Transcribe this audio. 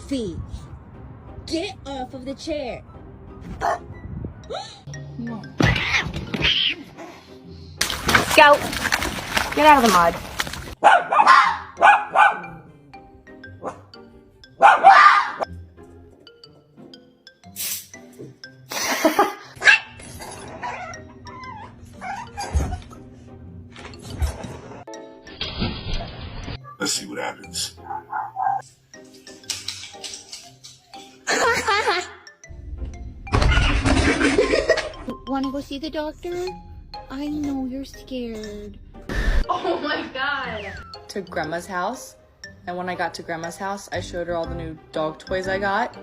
Sophie, get off of the chair. Scout, get out of the mud. Let's see what happens. Wanna go see the doctor? I know you're scared. Oh my god. To Grandma's house. And when I got to Grandma's house, I showed her all the new dog toys I got.